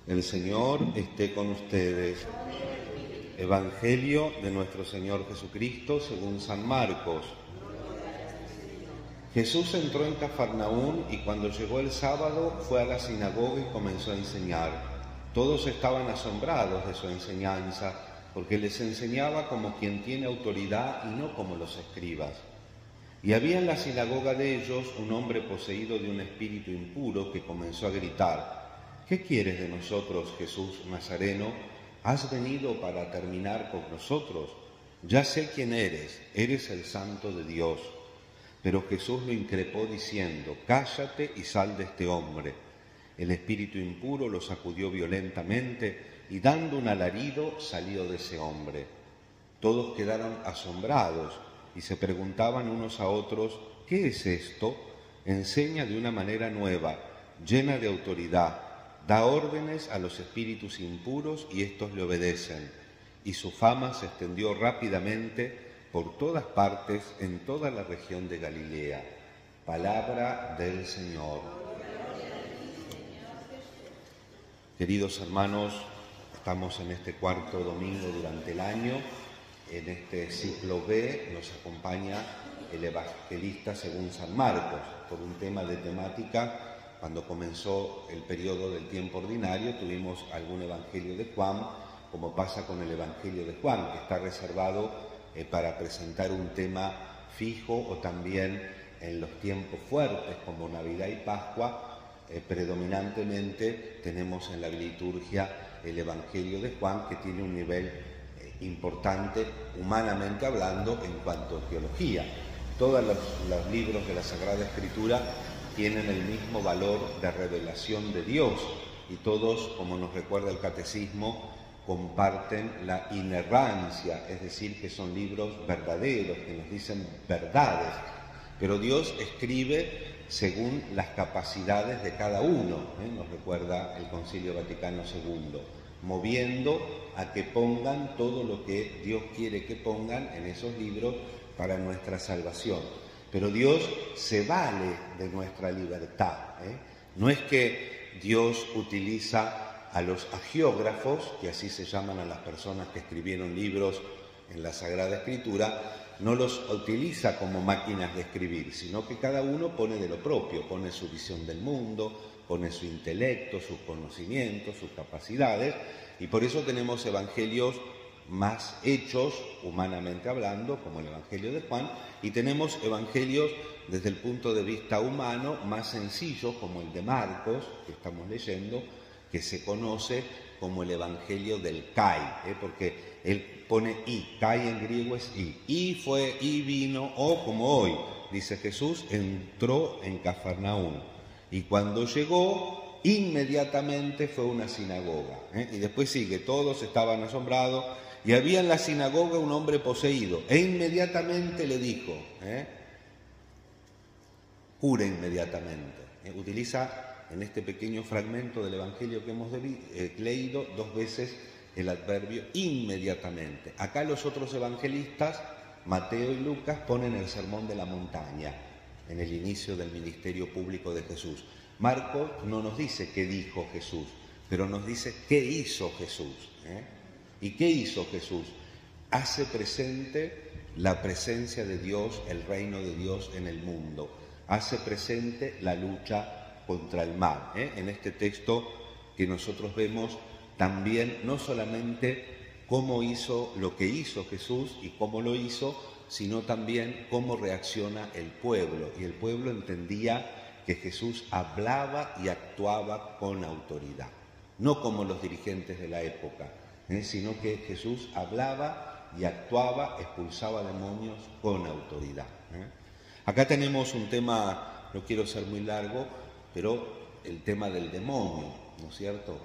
El Señor esté con ustedes. Evangelio de nuestro Señor Jesucristo según San Marcos. Jesús entró en Cafarnaún y cuando llegó el sábado fue a la sinagoga y comenzó a enseñar. Todos estaban asombrados de su enseñanza, porque les enseñaba como quien tiene autoridad y no como los escribas. Y había en la sinagoga de ellos un hombre poseído de un espíritu impuro que comenzó a gritar: ¿qué quieres de nosotros, Jesús Nazareno? ¿Has venido para terminar con nosotros? Ya sé quién eres el Santo de Dios. Pero Jesús lo increpó diciendo: cállate y sal de este hombre. El espíritu impuro lo sacudió violentamente y dando un alarido salió de ese hombre. Todos quedaron asombrados y se preguntaban unos a otros: ¿qué es esto? Enseña de una manera nueva, llena de autoridad, da órdenes a los espíritus impuros y éstos le obedecen. Y su fama se extendió rápidamente por todas partes en toda la región de Galilea. Palabra del Señor. Queridos hermanos, estamos en este cuarto domingo durante el año. En este ciclo B nos acompaña el evangelista según San Marcos, por un tema de temática. Cuando comenzó el periodo del tiempo ordinario tuvimos algún evangelio de Juan, como pasa con el evangelio de Juan, que está reservado para presentar un tema fijo, o también en los tiempos fuertes como Navidad y Pascua. Predominantemente tenemos en la liturgia el evangelio de Juan, que tiene un nivel importante humanamente hablando en cuanto a teología. Todos los libros de la Sagrada Escritura tienen el mismo valor de revelación de Dios y todos, como nos recuerda el Catecismo, comparten la inerrancia, es decir, que son libros verdaderos, que nos dicen verdades, pero Dios escribe según las capacidades de cada uno, nos recuerda el Concilio Vaticano II, moviendo a que pongan todo lo que Dios quiere que pongan en esos libros para nuestra salvación. Pero Dios se vale de nuestra libertad, No es que Dios utiliza a los agiógrafos, que así se llaman a las personas que escribieron libros en la Sagrada Escritura, no los utiliza como máquinas de escribir, sino que cada uno pone de lo propio, pone su visión del mundo, pone su intelecto, sus conocimientos, sus capacidades, y por eso tenemos evangelios más hechos, humanamente hablando, como el Evangelio de Juan, y tenemos evangelios desde el punto de vista humano más sencillos, como el de Marcos, que estamos leyendo, que se conoce como el Evangelio del Kai, porque él pone I, Kai en griego es I. I fue, I vino, o como hoy, dice Jesús, entró en Cafarnaún. Y cuando llegó, inmediatamente fue a una sinagoga. Y después sigue, todos estaban asombrados, y había en la sinagoga un hombre poseído, e inmediatamente le dijo, jura inmediatamente. Utiliza en este pequeño fragmento del Evangelio que hemos leído 2 veces el adverbio inmediatamente. Acá los otros evangelistas, Mateo y Lucas, ponen el sermón de la montaña en el inicio del ministerio público de Jesús. Marcos no nos dice qué dijo Jesús, pero nos dice qué hizo Jesús. ¿Y qué hizo Jesús? Hace presente la presencia de Dios, el reino de Dios en el mundo. Hace presente la lucha contra el mal. En este texto que nosotros vemos también no solamente cómo hizo lo que hizo Jesús y cómo lo hizo, sino también cómo reacciona el pueblo. Y el pueblo entendía que Jesús hablaba y actuaba con autoridad, no como los dirigentes de la época, sino que Jesús hablaba y actuaba, expulsaba demonios con autoridad. Acá tenemos un tema, no quiero ser muy largo, pero el tema del demonio, ¿no es cierto?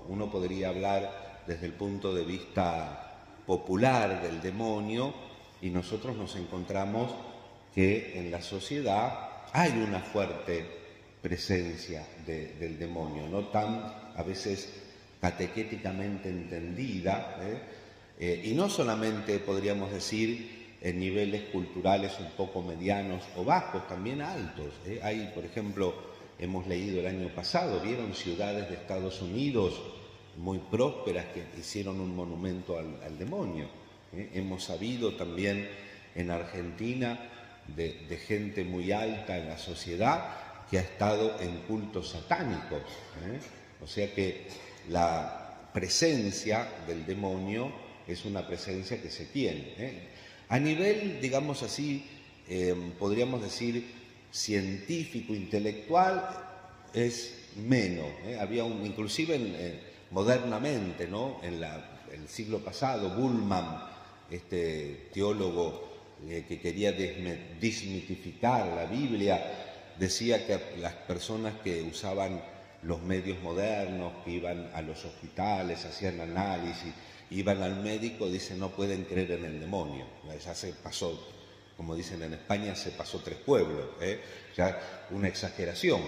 Uno podría hablar desde el punto de vista popular del demonio, y nosotros nos encontramos que en la sociedad hay una fuerte presencia del demonio, no tan a veces catequéticamente entendida, y no solamente podríamos decir en niveles culturales un poco medianos o bajos, también altos. Hay, por ejemplo, hemos leído el año pasado, vieron ciudades de Estados Unidos muy prósperas que hicieron un monumento al demonio. Hemos sabido también en Argentina de gente muy alta en la sociedad que ha estado en cultos satánicos. O sea que la presencia del demonio es una presencia que se tiene. A nivel, digamos así, podríamos decir científico, intelectual, es menos. Había modernamente, ¿no? En el siglo pasado, Bullmann, este teólogo que quería desmitificar la Biblia, decía que las personas que usaban los medios modernos, que iban a los hospitales, hacían análisis, iban al médico, dice, no pueden creer en el demonio. Ya se pasó, como dicen en España, se pasó 3 pueblos, ya una exageración.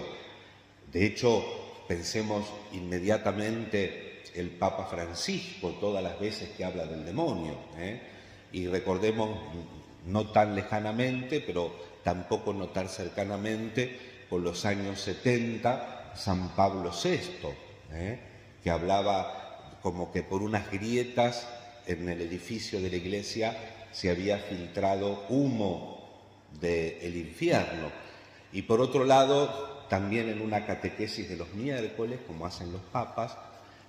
De hecho, pensemos inmediatamente el Papa Francisco, todas las veces que habla del demonio, y recordemos, no tan lejanamente, pero tampoco no tan cercanamente, por los años 70, San Pablo VI, que hablaba como que por unas grietas en el edificio de la iglesia se había filtrado humo del infierno. Y por otro lado, también en una catequesis de los miércoles, como hacen los papas,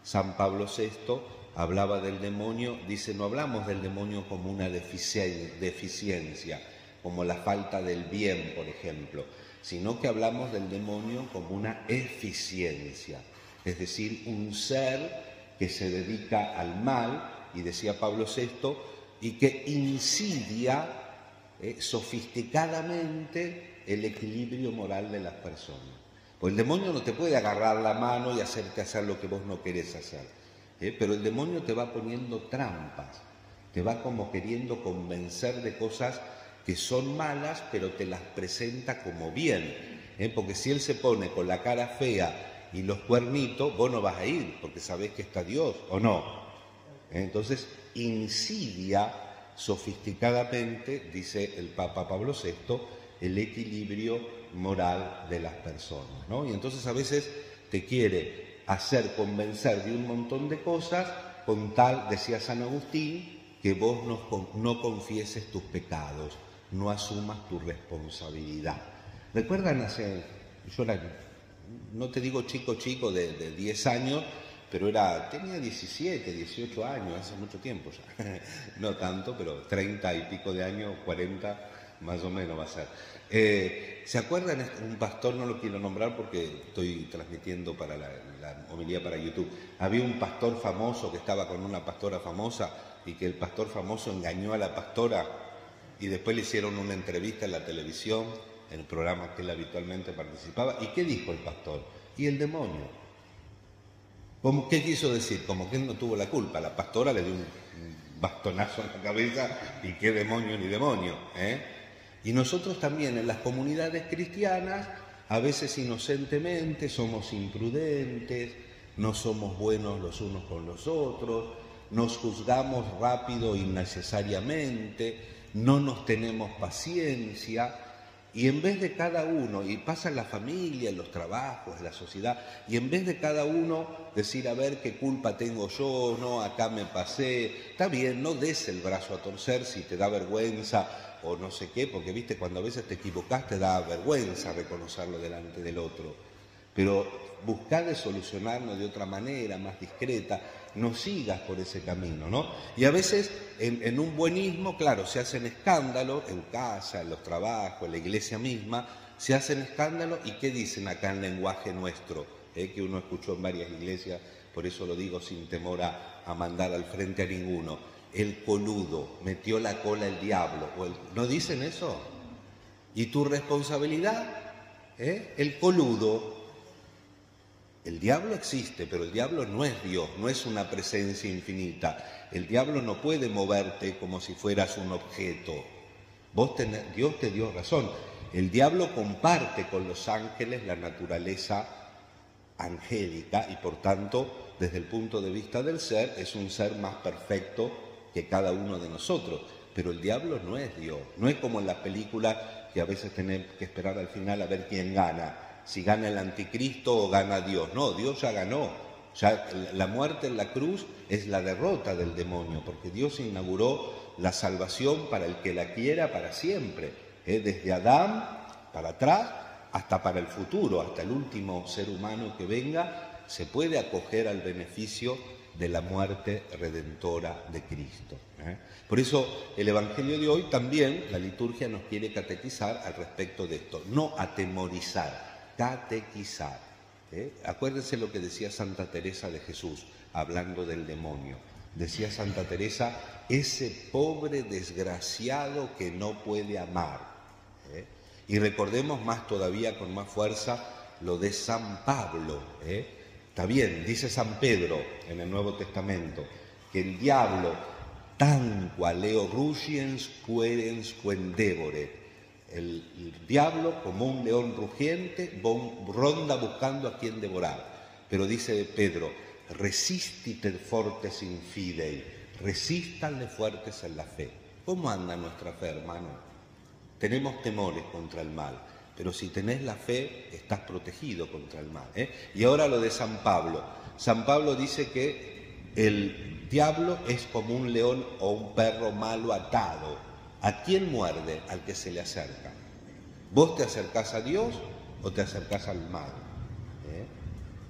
San Pablo VI hablaba del demonio, dice, no hablamos del demonio como una deficiencia, como la falta del bien, por ejemplo, sino que hablamos del demonio como una eficiencia, es decir, un ser que se dedica al mal, y decía Pablo VI, y que insidia sofisticadamente el equilibrio moral de las personas. Pues el demonio no te puede agarrar la mano y hacerte hacer lo que vos no querés hacer, pero el demonio te va poniendo trampas, te va como queriendo convencer de cosas que son malas, pero te las presenta como bien, porque si él se pone con la cara fea y los cuernitos, vos no vas a ir, porque sabés que está Dios, ¿o no? Entonces, insidia sofisticadamente, dice el Papa Pablo VI, el equilibrio moral de las personas, ¿no? Y entonces a veces te quiere hacer convencer de un montón de cosas con tal, decía San Agustín, que vos no confieses tus pecados, no asumas tu responsabilidad. ¿Recuerdan yo no te digo chico de 10 años, pero tenía 17, 18 años, hace mucho tiempo ya, no tanto, pero 30 y pico de años, 40 más o menos va a ser. ¿Se acuerdan? Un pastor, no lo quiero nombrar porque estoy transmitiendo para la homilía para YouTube. Había un pastor famoso que estaba con una pastora famosa y que el pastor famoso engañó a la pastora y después le hicieron una entrevista en la televisión, en el programa que él habitualmente participaba. ¿Y qué dijo el pastor? Y el demonio. ¿Qué quiso decir? Como que él no tuvo la culpa. La pastora le dio un bastonazo en la cabeza y qué demonio ni demonio, Y nosotros también en las comunidades cristianas, a veces inocentemente, somos imprudentes, no somos buenos los unos con los otros, nos juzgamos rápido e innecesariamente, no nos tenemos paciencia, y en vez de cada uno, y pasa en la familia, en los trabajos, en la sociedad, y en vez de cada uno decir, a ver, qué culpa tengo yo, no, acá me pasé, está bien, no des el brazo a torcer si te da vergüenza o no sé qué, porque viste, cuando a veces te equivocás te da vergüenza reconocerlo delante del otro, pero buscá de solucionarlo de otra manera, más discreta, no sigas por ese camino, ¿no? Y a veces en un buenismo, claro, se hacen escándalos en casa, en los trabajos, en la iglesia misma, se hacen escándalos y ¿qué dicen acá en lenguaje nuestro? Que uno escuchó en varias iglesias, por eso lo digo sin temor a mandar al frente a ninguno. El coludo, metió la cola el diablo, ¿no dicen eso? ¿Y tu responsabilidad? El coludo. El diablo existe, pero el diablo no es Dios, no es una presencia infinita. El diablo no puede moverte como si fueras un objeto. Dios te dio razón. El diablo comparte con los ángeles la naturaleza angélica y por tanto, desde el punto de vista del ser, es un ser más perfecto que cada uno de nosotros. Pero el diablo no es Dios. No es como en las películas que a veces tenemos que esperar al final a ver quién gana. Si gana el anticristo o gana Dios. No, Dios ya ganó. Ya la muerte en la cruz es la derrota del demonio, porque Dios inauguró la salvación para el que la quiera para siempre, desde Adán para atrás hasta para el futuro, hasta el último ser humano que venga, se puede acoger al beneficio de la muerte redentora de Cristo. Por eso el Evangelio de hoy también, la liturgia nos quiere catequizar al respecto de esto, no atemorizar, catequizar. Acuérdense lo que decía Santa Teresa de Jesús, hablando del demonio. Decía Santa Teresa, ese pobre desgraciado que no puede amar. Y recordemos más todavía, con más fuerza, lo de San Pablo. Está bien, dice San Pedro en el Nuevo Testamento, que el diablo, tan qualeo rugiens querens quendevore, el diablo, como un león rugiente, ronda buscando a quien devorar. Pero dice Pedro, resistite fortes in fidei, resístanle fuertes en la fe. ¿Cómo anda nuestra fe, hermano? Tenemos temores contra el mal, pero si tenés la fe, estás protegido contra el mal. Y ahora lo de San Pablo. San Pablo dice que el diablo es como un león o un perro malo atado. ¿A quién muerde? Al que se le acerca. ¿Vos te acercás a Dios o te acercás al mal?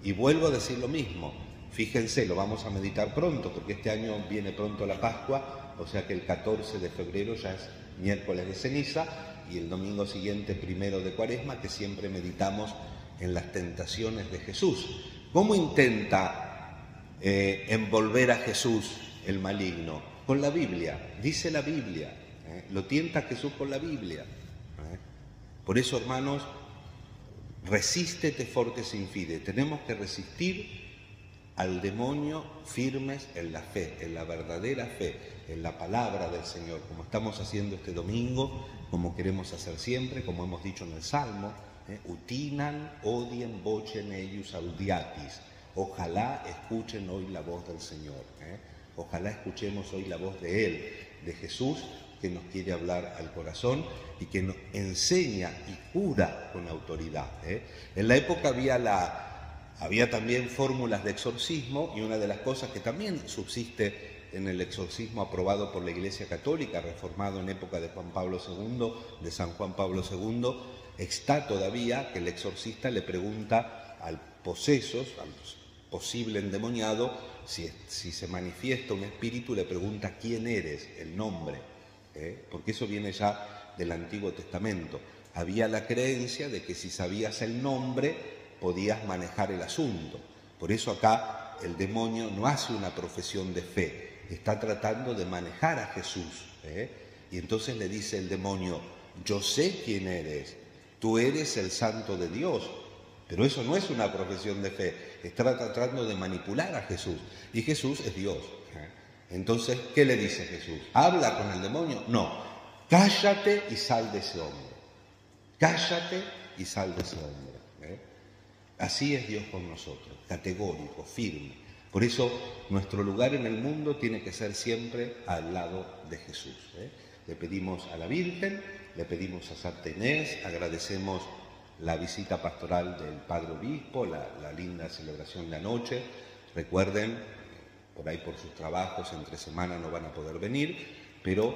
Y vuelvo a decir lo mismo. Fíjense, lo vamos a meditar pronto, porque este año viene pronto la Pascua, o sea que el 14 de febrero ya es miércoles de ceniza, y el domingo siguiente, 1 de Cuaresma, que siempre meditamos en las tentaciones de Jesús. ¿Cómo intenta envolver a Jesús el maligno? Con la Biblia, dice la Biblia. Lo tienta Jesús con la Biblia. Por eso, hermanos, resístete fortes in fide. Tenemos que resistir al demonio firmes en la fe, en la verdadera fe, en la palabra del Señor, como estamos haciendo este domingo, como queremos hacer siempre, como hemos dicho en el Salmo, utinan, odien, vocem eius audiatis. Ojalá escuchen hoy la voz del Señor. Ojalá escuchemos hoy la voz de Él, de Jesús, que nos quiere hablar al corazón y que nos enseña y cura con autoridad. En la época había también fórmulas de exorcismo, y una de las cosas que también subsiste en el exorcismo aprobado por la Iglesia Católica, reformado en época de Juan Pablo II, de San Juan Pablo II, está todavía que el exorcista le pregunta al poseso, al posible endemoniado, si se manifiesta un espíritu, le pregunta quién eres, el nombre, porque eso viene ya del Antiguo Testamento. Había la creencia de que si sabías el nombre podías manejar el asunto. Por eso acá el demonio no hace una profesión de fe, está tratando de manejar a Jesús. Y entonces le dice el demonio, yo sé quién eres, tú eres el Santo de Dios. Pero eso no es una profesión de fe, está tratando de manipular a Jesús. Y Jesús es Dios. Entonces, ¿qué le dice Jesús? ¿Habla con el demonio? No, cállate y sal de ese hombre. Cállate y sal de ese hombre. Así es Dios con nosotros, categórico, firme. Por eso nuestro lugar en el mundo tiene que ser siempre al lado de Jesús. Le pedimos a la Virgen, le pedimos a Santa Inés, agradecemos la visita pastoral del Padre Obispo, la linda celebración de anoche. Recuerden, por ahí por sus trabajos, entre semana no van a poder venir, pero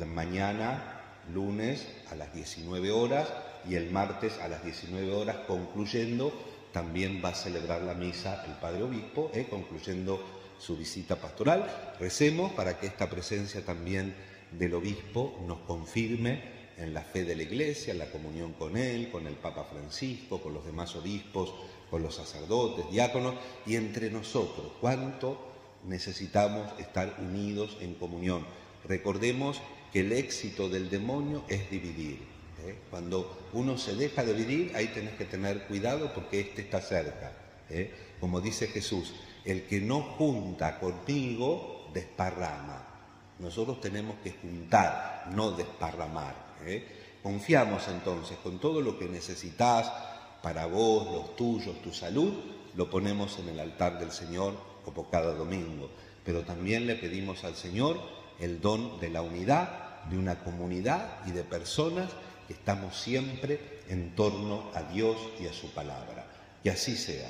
mañana, lunes, a las 19 horas, y el martes a las 19 horas, concluyendo, también va a celebrar la misa el Padre Obispo, concluyendo su visita pastoral. Recemos para que esta presencia también del Obispo nos confirme en la fe de la Iglesia, en la comunión con él, con el Papa Francisco, con los demás obispos, con los sacerdotes, diáconos, y entre nosotros. ¿Cuánto necesitamos estar unidos en comunión? Recordemos que el éxito del demonio es dividir. Cuando uno se deja de dividir, ahí tenés que tener cuidado porque este está cerca. Como dice Jesús, el que no junta conmigo, desparrama. Nosotros tenemos que juntar, no desparramar. Confiamos entonces, con todo lo que necesitas para vos, los tuyos, tu salud, lo ponemos en el altar del Señor como cada domingo. Pero también le pedimos al Señor el don de la unidad, de una comunidad y de personas que estamos siempre en torno a Dios y a su palabra. Que así sea.